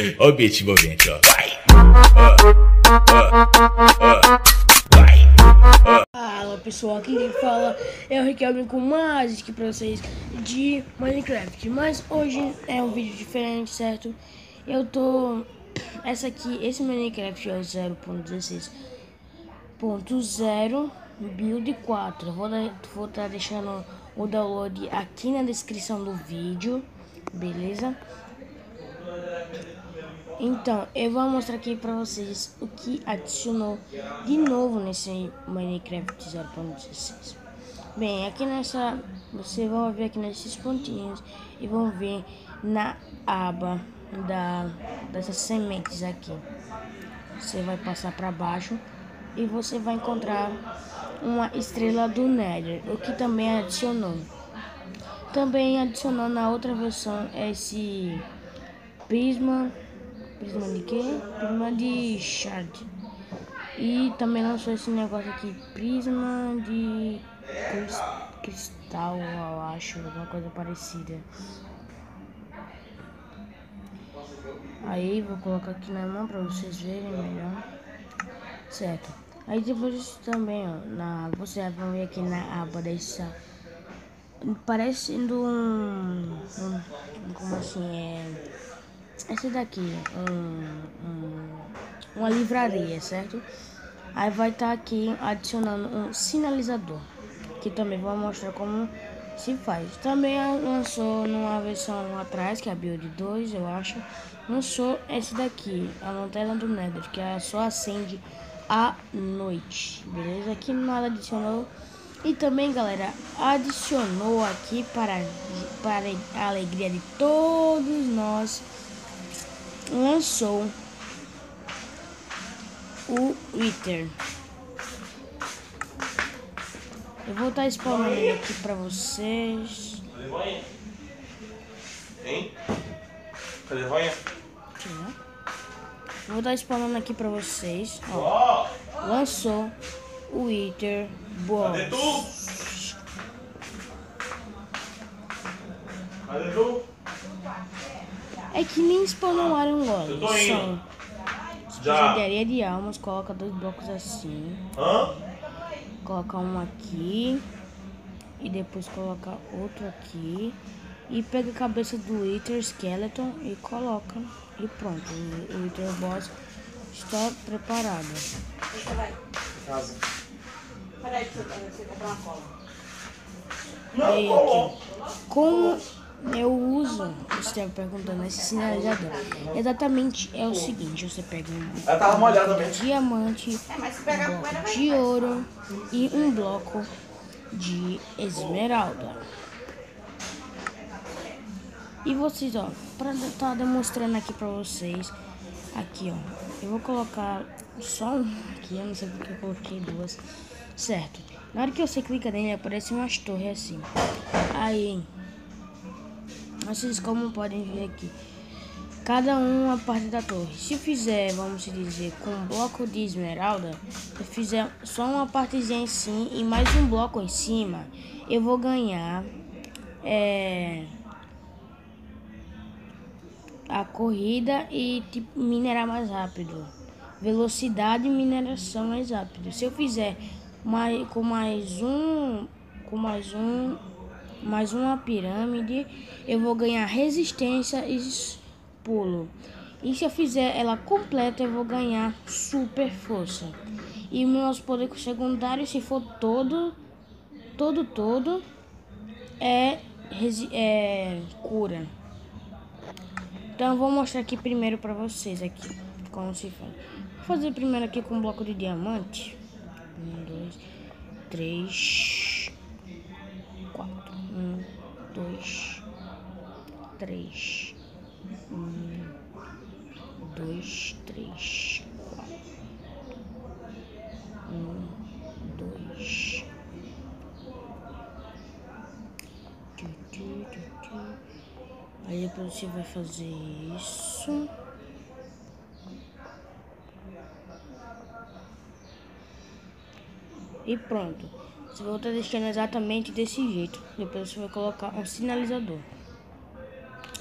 Olha o beat envolvente, ó. Vai. Fala pessoal, aqui quem fala é o Riquelme com mais aqui pra vocês de Minecraft. Mas hoje é um vídeo diferente, certo? Esse Minecraft é o 0.16.0 build 4. Vou estar deixando o download aqui na descrição do vídeo, beleza? Então, eu vou mostrar aqui pra vocês o que adicionou de novo nesse Minecraft 0.16. Bem, aqui vocês vão ver aqui nesses pontinhos e vão ver na aba dessas sementes aqui. Você vai passar para baixo e você vai encontrar uma estrela do Nether, o que também adicionou. Também adicionou na outra versão esse prisma de quê? Prisma de shard. E também lançou esse negócio aqui, prisma de cristal, eu acho, alguma coisa parecida. Aí vou colocar aqui na mão para vocês verem melhor, certo? Aí depois também, ó, você vai ver aqui na aba dessa, parecendo como assim, esse daqui, uma livraria, certo? Aí vai estar aqui adicionando um sinalizador, que também vou mostrar como se faz. Também lançou numa versão atrás, que é a Build 2, eu acho. Lançou esse daqui, a lanterna do Nether, que só acende à noite, beleza? Aqui nada adicionou. E também, galera, adicionou aqui para a alegria de todos nós, lançou o Wither. Eu vou estar spawnando ele aqui pra vocês. Hein? Cadê a voinha? Vou estar spawnando aqui pra vocês. Ó, lançou o Wither Boss. Cadê tu? Cadê tu? É que nem spawnou um Iron Golem. Eu tô indo. Jogaria de almas, coloca 2 blocos assim. Hã? Coloca um aqui. E depois coloca outro aqui. E pega a cabeça do Wither Skeleton e coloca. E pronto, o Wither Boss está preparado. Você vai. Casa. Peraí pra você comprar uma cola. Aí aqui, como eu uso, você está perguntando, esse sinalizador. Exatamente é o seguinte, você pega Ela tava molhada um mesmo. diamante, Mas se pegar um a poeira, bloco vai. de ouro e um bloco de esmeralda. E vocês, ó, para estar demonstrando aqui pra vocês, aqui, ó, eu vou colocar só um aqui, eu não sei porque eu coloquei duas, certo? Na hora que você clica nele, aparece umas torres assim. Aí, vocês como podem ver aqui, cada uma parte da torre. Se eu fizer, vamos dizer, com um bloco de esmeralda, eu fizer só uma partezinha assim e mais um bloco em cima, eu vou ganhar a corrida e tipo, minerar mais rápido, velocidade e mineração mais rápido. Se eu fizer mais uma pirâmide, eu vou ganhar resistência e pulo. E se eu fizer ela completa, eu vou ganhar super força. E meus poderes secundários, se for todo é cura. Então eu vou mostrar aqui primeiro pra vocês aqui como se faz. Vou fazer primeiro aqui com um bloco de diamante. 1, 2, 3, 4. 1, 2, 3. 1, 2, 3, 4. 1, 2. Aí depois você vai fazer isso. E pronto. Você vai estar deixando exatamente desse jeito. Depois você vai colocar um sinalizador.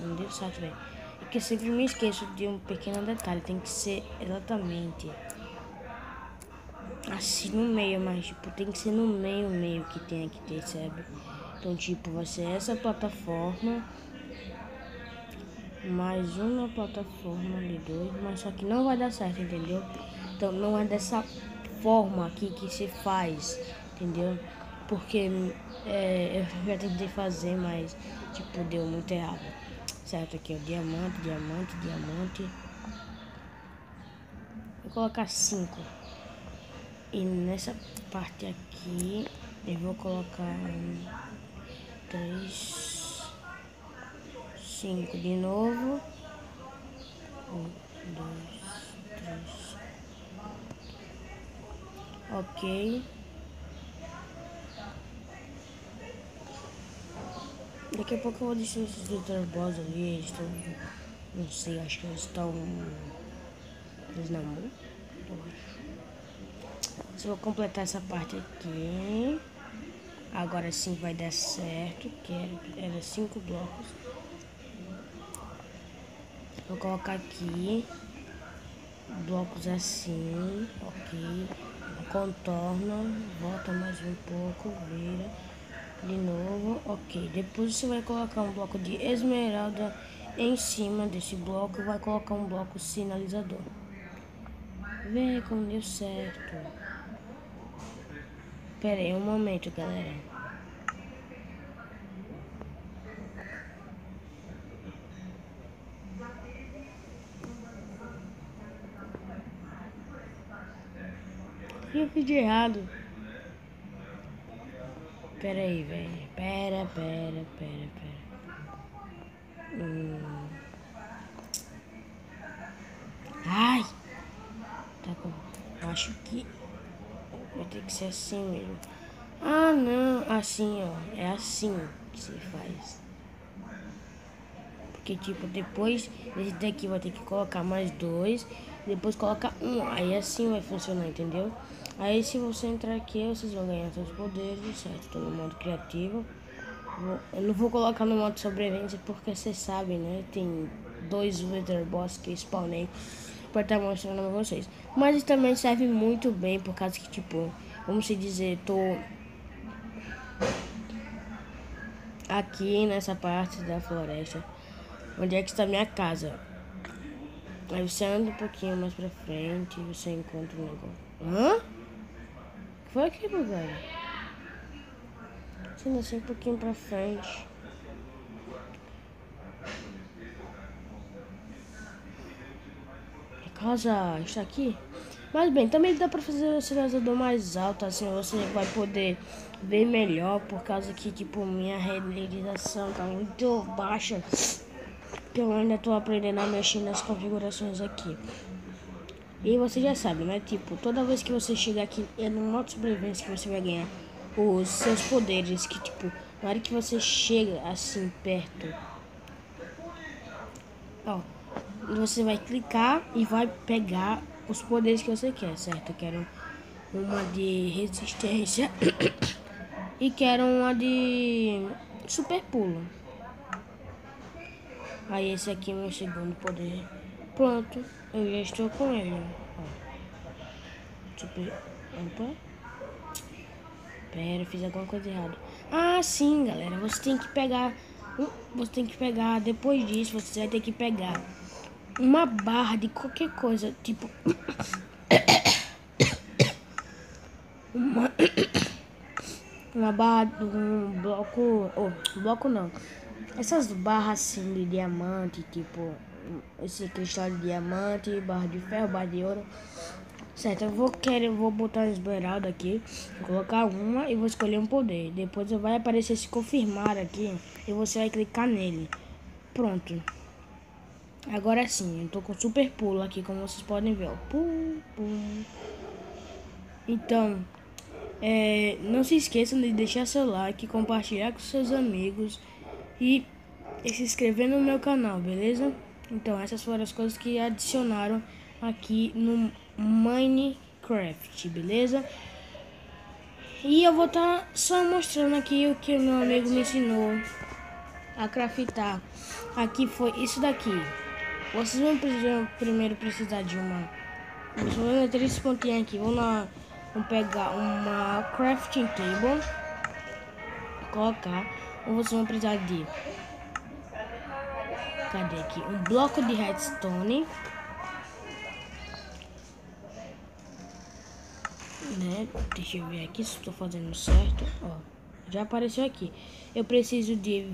Não deu certo, velho. porque sempre me esqueço de um pequeno detalhe. Tem que ser exatamente assim no meio, mas tipo, tem que ser no meio que tem que ter, sabe? Então tipo, vai ser essa plataforma, mais uma plataforma de 2, mas só que não vai dar certo, entendeu? Então não é dessa forma aqui que se faz, entendeu? Porque eu já tentei fazer, mas tipo, deu muito errado. Certo, aqui ó, diamante. Vou colocar 5. E nessa parte aqui eu vou colocar 3, 5 de novo. 1, 2, 3. Ok. Daqui a pouco eu vou deixar esses Little Boss ali. Eles estão. Não sei, acho que eles estão. Eles namoram, eu acho. Se eu completar essa parte aqui, agora sim vai dar certo, que era 5 blocos. Vou colocar aqui blocos assim, ok. Contorna, volta mais um pouco, vira de novo, ok. Depois você vai colocar um bloco de esmeralda em cima desse bloco e vai colocar um bloco sinalizador. Vê como deu certo. Pera aí um momento, galera. Eu fiz de errado. Pera aí, velho. Pera. Ai! Tá bom. Acho que vai ter que ser assim mesmo. Ah, não. Assim, ó. É assim que se faz. Porque, tipo, depois desse daqui vai ter que colocar mais 2. Depois coloca 1. Aí assim vai funcionar, entendeu? Aí se você entrar aqui, vocês vão ganhar seus poderes, certo? Tô no modo criativo. Eu não vou colocar no modo sobrevivência porque vocês sabem, né? Tem 2 Wither Boss que eu spawnei pra estar mostrando pra vocês. Mas isso também serve muito bem por causa que, tipo, vamos se dizer, tô aqui nessa parte da floresta. Onde é que está minha casa? Aí você anda um pouquinho mais pra frente e você encontra um negócio. Hã? O que foi aquilo, velho? Você anda assim um pouquinho pra frente. A casa está aqui? Mas bem, também dá pra fazer o sinalizador mais alto, assim você vai poder ver melhor, por causa que, tipo, minha renderização tá muito baixa. Que eu ainda tô aprendendo a mexer nas configurações aqui. E você já sabe, né? Tipo, toda vez que você chegar aqui, é no modo sobrevivência que você vai ganhar os seus poderes. Que, tipo, na hora que você chega assim perto, ó, você vai clicar e vai pegar os poderes que você quer, certo? Eu quero uma de resistência e quero uma de super pulo. Aí esse aqui é o meu segundo poder. Pronto, eu já estou com ele. Ó. Super. Opa. Pera, eu fiz alguma coisa errada. Ah, sim, galera. Você tem que pegar. Depois disso, você vai ter que pegar uma barra de qualquer coisa. Tipo. Uma barra de um bloco. Bloco não. Essas barras assim de diamante, tipo esse cristal de diamante, barra de ferro, barra de ouro. Certo, eu vou botar a esmeralda aqui, vou colocar uma e vou escolher um poder. Depois vai aparecer se confirmar aqui e você vai clicar nele. Pronto. Agora sim, eu tô com super pulo aqui, como vocês podem ver, ó. Pum, pum. Então, não se esqueçam de deixar seu like, compartilhar com seus amigos e se inscrever no meu canal, beleza? Então essas foram as coisas que adicionaram aqui no Minecraft, beleza? E eu vou estar só mostrando aqui o que o meu amigo me ensinou a craftar. Aqui foi isso daqui. Vocês vão primeiro precisar de uma... Vocês vão ter esse pontinho aqui. Vamos pegar uma crafting table. Colocar. Ou vocês vão precisar de... Cadê aqui? Um bloco de redstone. Né? Deixa eu ver aqui se estou fazendo certo. Ó, já apareceu aqui. Eu preciso de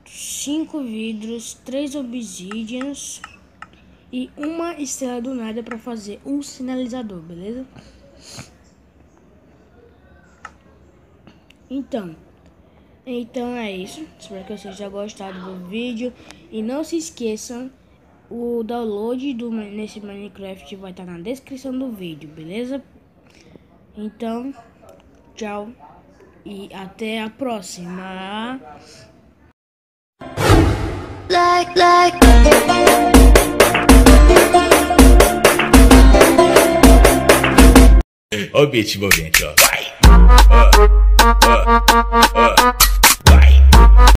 5 vidros, 3 obsidians e uma estrela do nada para fazer um sinalizador, beleza? Então é isso. Espero que vocês tenham gostado do vídeo e não se esqueçam, o download nesse Minecraft vai estar na descrição do vídeo, beleza? Então, tchau e até a próxima. Ó o beat envolvente, ó. Vai!